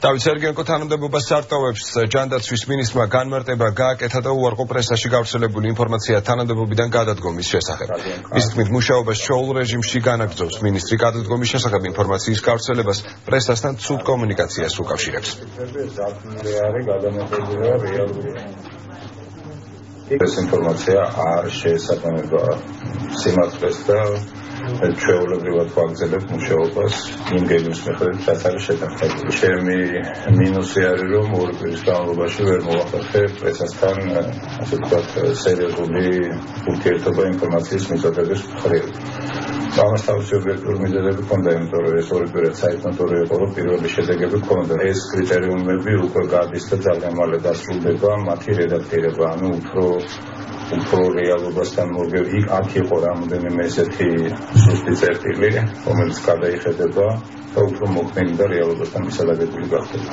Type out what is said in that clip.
დავით სერგიენკო თანამდებობას სარტოვებს ჯანდაცვის მინისტრმა განმარტება გააკეთა და უარყო პრესაში გავრცელებული ინფორმაცია თანამდებობიდან გადადგომის შესახებ. მის თქმით, მუშაობას ჩვეულ რეჟიმში განაგრძობს. მინისტრი გადადგომის შესახებ ინფორმაციის გავრცელებას პრესასთან ცუდ კომუნიკაციას უკავშირებს. ეს ინფორმაცია არ შეესაბამება სიმართლეს და ჩვეულებრივად ვაგრძელებ მუშაობას იმ გეგმის მიხედვით, რაც არის შეთანხმებული. ჩემი მინუსი არის, რომ ორი კვირის განმავლობაში ვერ მოვახერხე პრესასთან, ასე ვთქვათ, სერიოზული ურთიერთობა ინფორმაციის მიწოდების მხრივ. ამას თავისი ობიექტური მიზეზები ჰქონდა, იმიტომ რომ ეს ორი კვირა საერთოდ იყო, რომ პირველი შედეგები ჰქონდა. ეს კრიტერიუმები უკვე გადის და ძალიან მალე დასრულდება მათი რედაქტირება, ანუ უფრო რეალობასთან მორგები. აქ იყო რამოდენიმე ესეთი სუსტი წერტილი, რომელიც გადაიხედება და უფრო მოქმედი და რეალობასთან მისადაგებული გახდება.